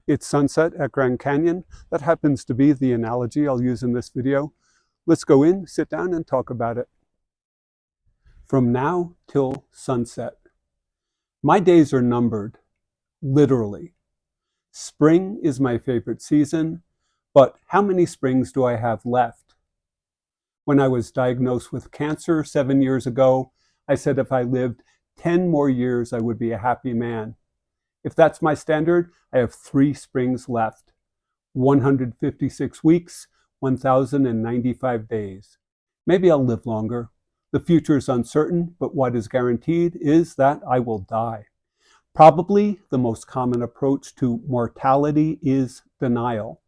It's sunset at Grand Canyon. That happens to be the analogy I'll use in this video. Let's go in, sit down, and talk about it. From now till sunset. My days are numbered, literally. Spring is my favorite season, but how many springs do I have left? When I was diagnosed with cancer 7 years ago, I said if I lived 10 more years, I would be a happy man. If that's my standard, I have 3 springs left. 156 weeks, 1,095 days. Maybe I'll live longer. The future is uncertain, but what is guaranteed is that I will die. Probably the most common approach to mortality is denial.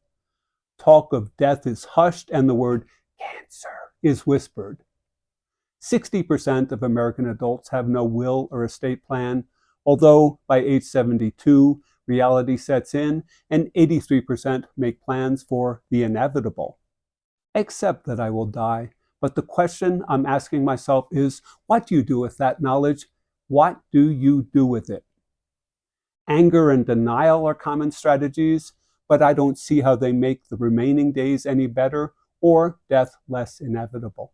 Talk of death is hushed and the word cancer is whispered. 60% of American adults have no will or estate plan, although by age 72, reality sets in and 83% make plans for the inevitable. I accept that I will die, but the question I'm asking myself is, what do you do with that knowledge? What do you do with it? Anger and denial are common strategies, but I don't see how they make the remaining days any better or death less inevitable.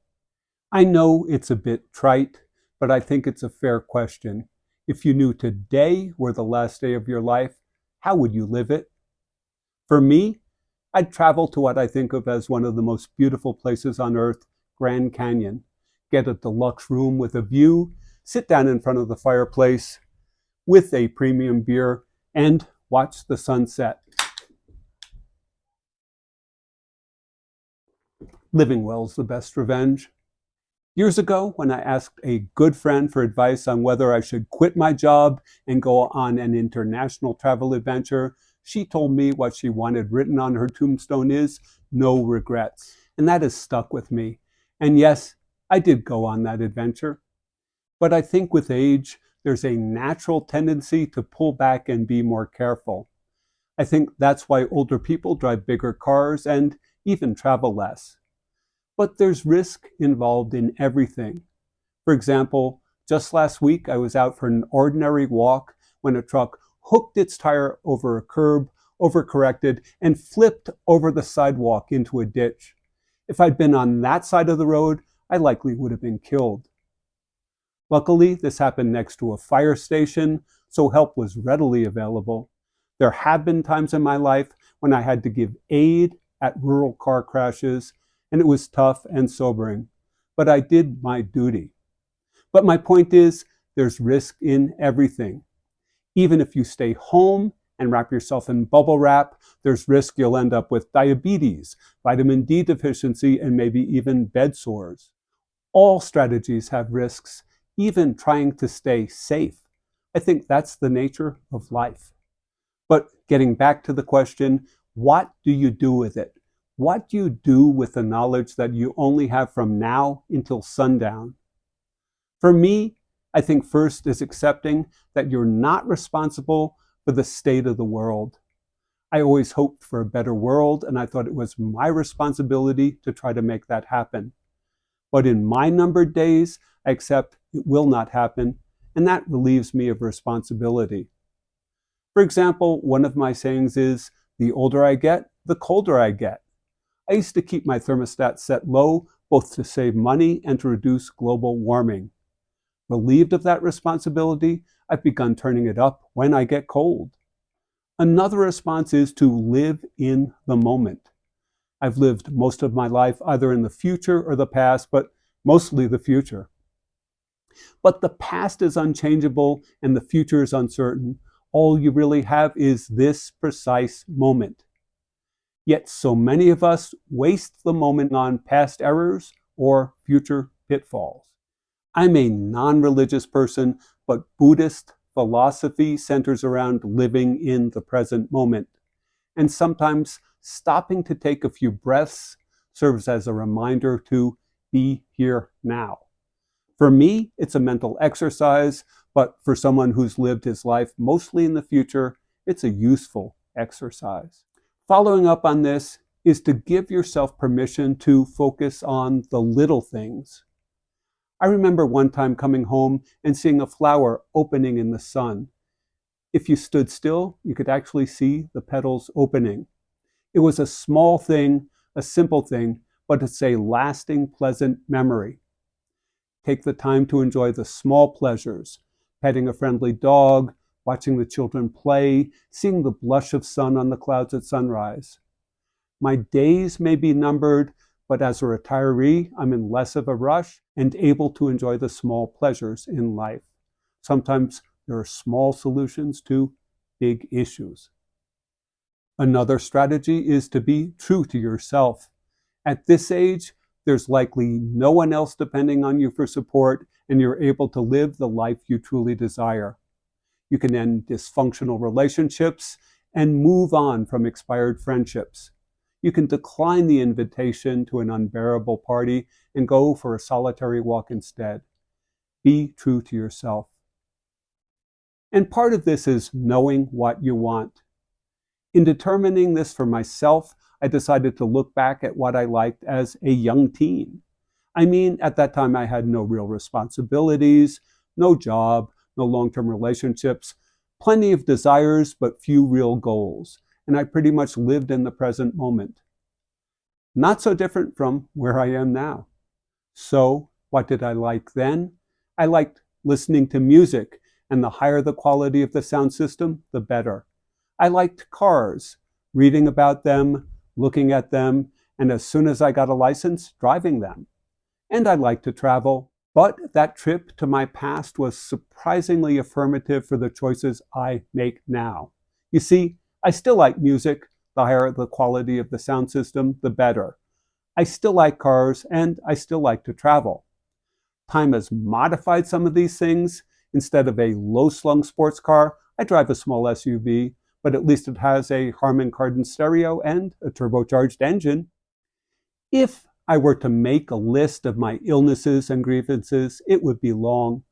I know it's a bit trite, but I think it's a fair question. If you knew today were the last day of your life, how would you live it? For me, I'd travel to what I think of as one of the most beautiful places on earth, Grand Canyon. Get a deluxe room with a view, sit down in front of the fireplace with a premium beer, and watch the sunset. Living well's the best revenge. Years ago, when I asked a good friend for advice on whether I should quit my job and go on an international travel adventure, she told me what she wanted written on her tombstone is, no regrets. And that has stuck with me. And yes, I did go on that adventure. But I think with age, there's a natural tendency to pull back and be more careful. I think that's why older people drive bigger cars and even travel less. But there's risk involved in everything. For example, just last week I was out for an ordinary walk when a truck hooked its tire over a curb, overcorrected, and flipped over the sidewalk into a ditch. If I'd been on that side of the road, I likely would have been killed. Luckily, this happened next to a fire station, so help was readily available. There have been times in my life when I had to give aid at rural car crashes, and it was tough and sobering, but I did my duty. But my point is, there's risk in everything. Even if you stay home and wrap yourself in bubble wrap, there's risk you'll end up with diabetes, vitamin D deficiency, and maybe even bed sores. All strategies have risks, even trying to stay safe. I think that's the nature of life. But getting back to the question, what do you do with it? What do you do with the knowledge that you only have from now until sundown? For me, I think first is accepting that you're not responsible for the state of the world. I always hoped for a better world, and I thought it was my responsibility to try to make that happen. But in my numbered days, I accept it will not happen, and that relieves me of responsibility. For example, one of my sayings is, the older I get, the colder I get. I used to keep my thermostat set low, both to save money and to reduce global warming. Relieved of that responsibility, I've begun turning it up when I get cold. Another response is to live in the moment. I've lived most of my life either in the future or the past, but mostly the future. But the past is unchangeable and the future is uncertain. All you really have is this precise moment. Yet so many of us waste the moment on past errors or future pitfalls. I'm a non-religious person, but Buddhist philosophy centers around living in the present moment. And sometimes stopping to take a few breaths serves as a reminder to be here now. For me, it's a mental exercise, but for someone who's lived his life mostly in the future, it's a useful exercise. Following up on this is to give yourself permission to focus on the little things. I remember one time coming home and seeing a flower opening in the sun. If you stood still, you could actually see the petals opening. It was a small thing, a simple thing, but it's a lasting, pleasant memory. Take the time to enjoy the small pleasures, petting a friendly dog, watching the children play, seeing the blush of sun on the clouds at sunrise. My days may be numbered, but as a retiree, I'm in less of a rush and able to enjoy the small pleasures in life. Sometimes there are small solutions to big issues. Another strategy is to be true to yourself. At this age, there's likely no one else depending on you for support, and you're able to live the life you truly desire. You can end dysfunctional relationships and move on from expired friendships. You can decline the invitation to an unbearable party and go for a solitary walk instead. Be true to yourself. And part of this is knowing what you want. In determining this for myself, I decided to look back at what I liked as a young teen. I mean, at that time I had no real responsibilities, no job, no long-term relationships, plenty of desires, but few real goals. And I pretty much lived in the present moment. Not so different from where I am now. So, what did I like then? I liked listening to music, and the higher the quality of the sound system, the better. I liked cars, reading about them, looking at them, and as soon as I got a license, driving them. And I liked to travel, but that trip to my past was surprisingly affirmative for the choices I make now. You see, I still like music. The higher the quality of the sound system, the better. I still like cars, and I still like to travel. Time has modified some of these things. Instead of a low-slung sports car, I drive a small SUV, but at least it has a Harman Kardon stereo and a turbocharged engine. If I were to make a list of my illnesses and grievances, it would be long.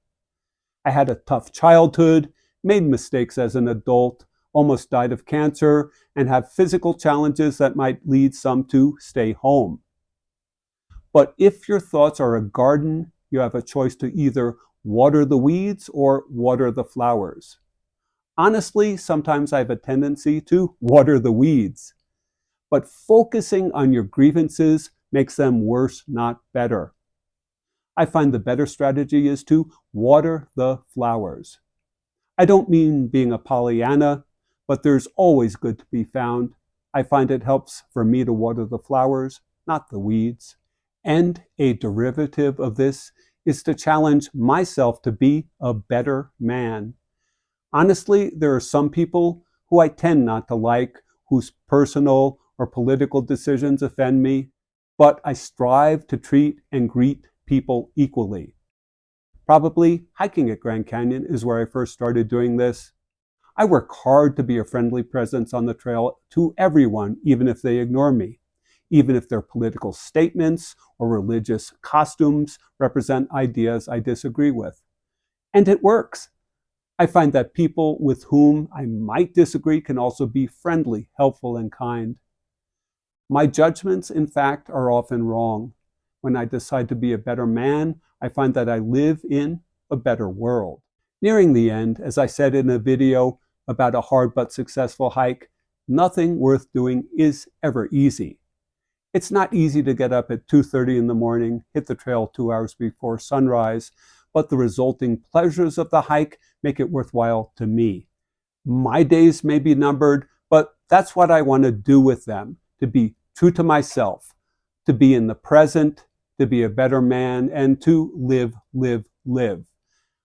I had a tough childhood, made mistakes as an adult, almost died of cancer, and have physical challenges that might lead some to stay home. But if your thoughts are a garden, you have a choice to either water the weeds or water the flowers. Honestly, sometimes I have a tendency to water the weeds. But focusing on your grievances makes them worse, not better. I find the better strategy is to water the flowers. I don't mean being a Pollyanna, but there's always good to be found. I find it helps for me to water the flowers, not the weeds. And a derivative of this is to challenge myself to be a better man. Honestly, there are some people who I tend not to like, whose personal or political decisions offend me, but I strive to treat and greet people equally. Probably hiking at Grand Canyon is where I first started doing this. I work hard to be a friendly presence on the trail to everyone, even if they ignore me, even if their political statements or religious costumes represent ideas I disagree with. And it works. I find that people with whom I might disagree can also be friendly, helpful, and kind. My judgments, in fact, are often wrong. When I decide to be a better man, I find that I live in a better world. Nearing the end, as I said in a video about a hard but successful hike, nothing worth doing is ever easy. It's not easy to get up at 2:30 in the morning, hit the trail 2 hours before sunrise, but the resulting pleasures of the hike make it worthwhile to me. My days may be numbered, but that's what I want to do with them, to be true to myself, to be in the present, to be a better man, and to live, live, live.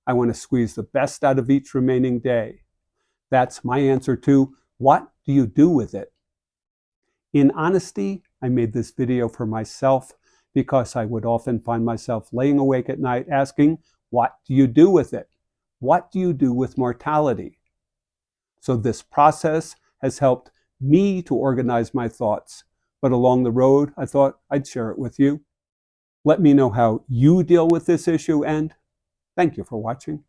I want to squeeze the best out of each remaining day. That's my answer to what do you do with it? In honesty, I made this video for myself because I would often find myself laying awake at night asking, what do you do with it? What do you do with mortality? So this process has helped me to organize my thoughts. But along the road, I thought I'd share it with you. Let me know how you deal with this issue, and thank you for watching.